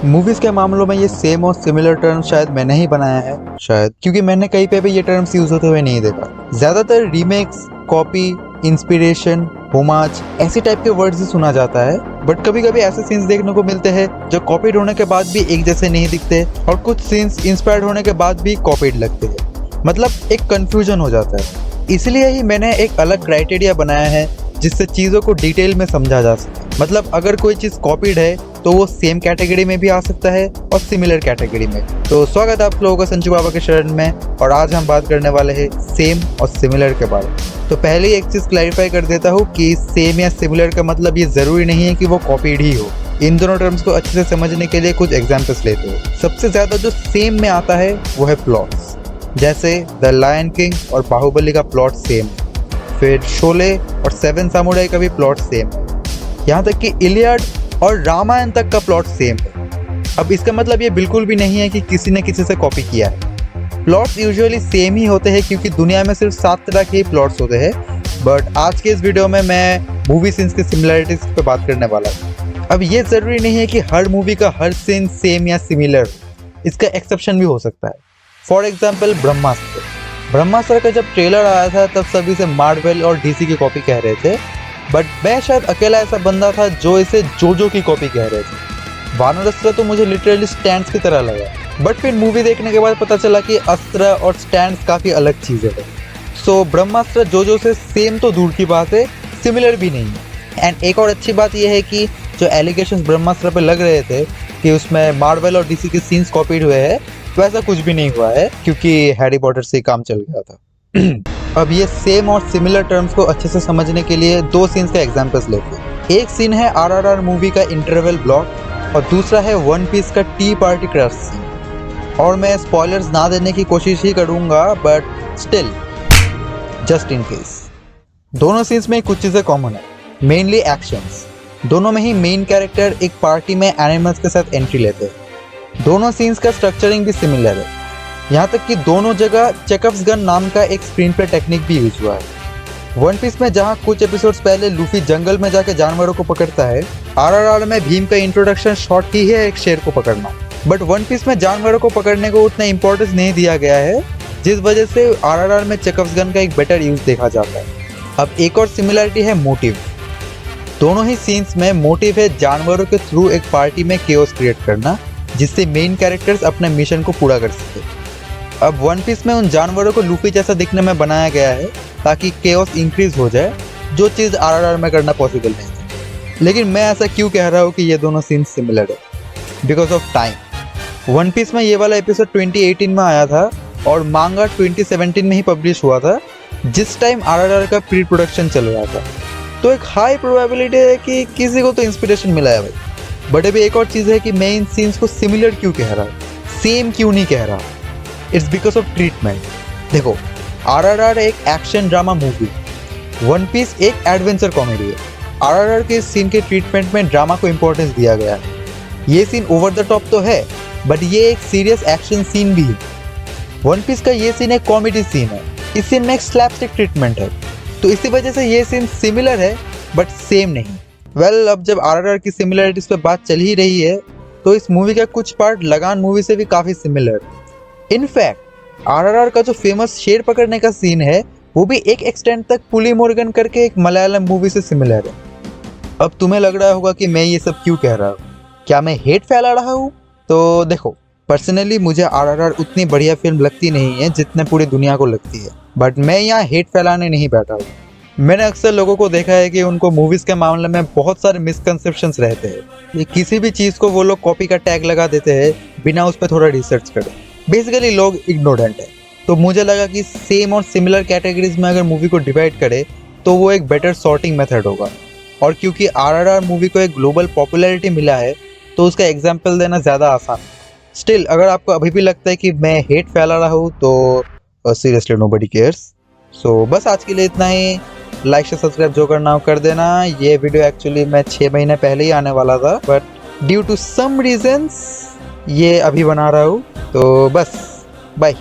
Movies के मामलों में ये सेम और सिमिलर टर्म शायद मैंने ही बनाया है, शायद क्योंकि मैंने कहीं पे भी ये टर्म्स यूज होते हुए नहीं देखा। ज्यादातर रीमेक्स, कॉपी, इंस्पिरेशन, होमाज ऐसे टाइप के वर्ड्स ही सुना जाता है, बट कभी कभी ऐसे सीन्स देखने को मिलते हैं जो कॉपीड होने के बाद भी एक जैसे नहीं दिखते और कुछ सीन्स इंस्पायर्ड होने के बाद भी कॉपीड लगते हैं। मतलब एक कंफ्यूजन हो जाता है। इसलिए ही मैंने एक अलग क्राइटेरिया बनाया है जिससे चीज़ों को डिटेल में समझा जा सके। मतलब अगर कोई चीज़ कॉपीड है तो वो सेम कैटेगरी में भी आ सकता है और सिमिलर कैटेगरी में। तो स्वागत है आप लोगों का संजू बाबा के शरण में, और आज हम बात करने वाले हैं सेम और सिमिलर के बारे में। तो पहले ही एक चीज़ क्लैरिफाई कर देता हूँ कि सेम या सिमिलर का मतलब ये ज़रूरी नहीं है कि वो कॉपीड ही हो। इन दोनों टर्म्स को अच्छे से समझने के लिए कुछ एग्जाम्पल्स लेते हैं। सबसे ज़्यादा जो सेम में आता है वो है प्लॉट्स, जैसे द लायन किंग और बाहुबली का प्लॉट सेम है, फिर शोले और सेवन सामुराई का भी प्लॉट सेम है, यहाँ तक कि इलियड और रामायण तक का प्लॉट सेम है। अब इसका मतलब ये बिल्कुल भी नहीं है कि किसी ने किसी से कॉपी किया है। प्लॉट्स यूजुअली सेम ही होते हैं क्योंकि दुनिया में सिर्फ 7 तरह के ही प्लॉट्स होते हैं। बट आज के इस वीडियो में मैं मूवी सीन्स की सिमिलरिटीज पे बात करने वाला हूँ। अब ये ज़रूरी नहीं है कि हर मूवी का हर सीन सेम या सिमिलर, इसका एक्सेप्शन भी हो सकता है। फॉर एग्जाम्पल ब्रह्मास्त्र का जब ट्रेलर आया था तब सभी से मार्वल और डीसी की कॉपी कह रहे थे, बट मैं शायद अकेला ऐसा बंदा था जो इसे जोजो की कॉपी कह रहे थे। वानरअस्त्र तो मुझे लिटरली स्टैंड्स की तरह लगा, बट फिर मूवी देखने के बाद पता चला कि अस्त्र और स्टैंड्स काफ़ी अलग चीज़ें हैं। सो ब्रह्मास्त्र जोजो से सेम तो दूर की बात है, सिमिलर भी नहीं है। एंड एक और अच्छी बात यह है कि जो एलिगेशंस ब्रह्मास्त्र पे लग रहे थे कि उसमें मार्वल और डीसी के सीन्स कॉपीड हुए हैं, तो ऐसा कुछ भी नहीं हुआ है क्योंकि हैरी पॉटर से काम चल गया था। अब ये सेम और सिमिलर टर्म्स को अच्छे से समझने के लिए 2 सीन्स का एग्जांपल्स लेते हैं। एक सीन है आरआरआर मूवी का इंटरवल ब्लॉक और दूसरा है वन पीस का टी पार्टी क्रश सीन। और मैं स्पॉयलर्स ना देने की कोशिश ही करूंगा, but still just in case. दोनों सीन्स में कुछ चीज़ें कॉमन है, मेनली एक्शंस। दोनों में ही मेन कैरेक्टर एक पार्टी में एनिमल्स के साथ एंट्री लेते हैं। दोनों सीन्स का स्ट्रक्चरिंग भी सिमिलर है, यहाँ तक कि दोनों जगह चेकअप्स गन नाम का एक स्क्रीन प्ले टेक्निक भी यूज हुआ है। वन पीस में जहाँ कुछ एपिसोड्स पहले लूफी जंगल में जाके जानवरों को पकड़ता है, आरआरआर में भीम का इंट्रोडक्शन शॉट ही है एक शेर को पकड़ना। बट वन पीस में जानवरों को पकड़ने को उतना इंपॉर्टेंस नहीं दिया गया है, जिस वजह से आरआरआर में चेकअप्स गन का एक बेटर यूज देखा जाता है। अब एक और सिमिलरिटी है मोटिव। दोनों ही सीन्स में मोटिव है जानवरों के थ्रू एक पार्टी में केओस क्रिएट करना, जिससे मेन कैरेक्टर्स अपने मिशन को पूरा कर सके। अब वन पीस में उन जानवरों को लूफी जैसा दिखने में बनाया गया है ताकि केओस इंक्रीज हो जाए, जो चीज़ आरआरआर में करना पॉसिबल नहीं है। लेकिन मैं ऐसा क्यों कह रहा हूँ कि ये दोनों सीन्स सिमिलर है? Because of time. One Piece में ये वाला एपिसोड 2018 में आया था और मांगा 2017 में ही पब्लिश हुआ था, जिस टाइम आरआरआर का प्री प्रोडक्शन चल रहा था। तो एक हाई प्रोबेबिलिटी है कि किसी को तो इंस्पिरेशन मिला है भाई। बट अभी एक और चीज़ है कि मैं इन सीन्स को सिमिलर क्यों कह रहा हूँ, सेम क्यों नहीं कह रहा। It's because of treatment. देखो, आरआरआर एक action drama movie, One Piece एक एडवेंचर कॉमेडी है। आरआरआर के इस सीन के ट्रीटमेंट में ड्रामा को इंपॉर्टेंस दिया गया है। ये सीन ओवर द टॉप तो है, बट ये एक सीरियस एक्शन सीन भी है। वन पीस का ये सीन एक कॉमेडी सीन है, इस सीन में एक स्लैपस्टिक ट्रीटमेंट है, तो इसी वजह से ये सीन सिमिलर है बट सेम नहीं। वेल, अब जब आरआरआर की सिमिलरिटीज पे बात चल ही रही है, तो इस मूवी का कुछ पार्ट लगान मूवी से भी काफ़ी सिमिलर है। इनफैक्ट आरआरआर का जो फेमस शेर पकड़ने का सीन है, वो भी एक एक्सटेंट तक पुली मोर्गन करके एक मलयालम मूवी से सिमिलर है। अब तुम्हें लग रहा होगा कि मैं ये सब क्यों कह रहा हूँ, क्या मैं हेट फैला रहा हूँ? तो देखो, पर्सनली मुझे आरआरआर उतनी बढ़िया फिल्म लगती नहीं है जितने पूरी दुनिया को लगती है, बट मैं यहाँ हेट फैलाने नहीं बैठा हूँ। मैंने अक्सर लोगों को देखा है कि उनको मूवीज़ के मामले में बहुत सारे मिसकंसेप्शंस रहते हैं। ये किसी भी चीज़ को वो लोग कॉपी का टैग लगा देते हैं बिना उस पर थोड़ा रिसर्च करे। बेसिकली लोग इग्नोरेंट है। तो मुझे लगा कि सेम और सिमिलर कैटेगरीज में अगर मूवी को डिवाइड करे तो वो एक बेटर सॉर्टिंग मेथड होगा। और क्योंकि आरआरआर मूवी को एक ग्लोबल पॉपुलैरिटी मिला है, तो उसका एग्जाम्पल देना ज़्यादा आसान है। स्टिल, अगर आपको अभी भी लगता है कि मैं हेट फैला रहा हूँ, तो सीरियसली नोबडी केयर्स। सो बस आज के लिए इतना ही। लाइक से सब्सक्राइब जो करना हो कर देना। ये वीडियो एक्चुअली मैं 6 महीने पहले ही आने वाला था, but due to some reasons ये अभी बना रहा हूँ। तो बस बाय।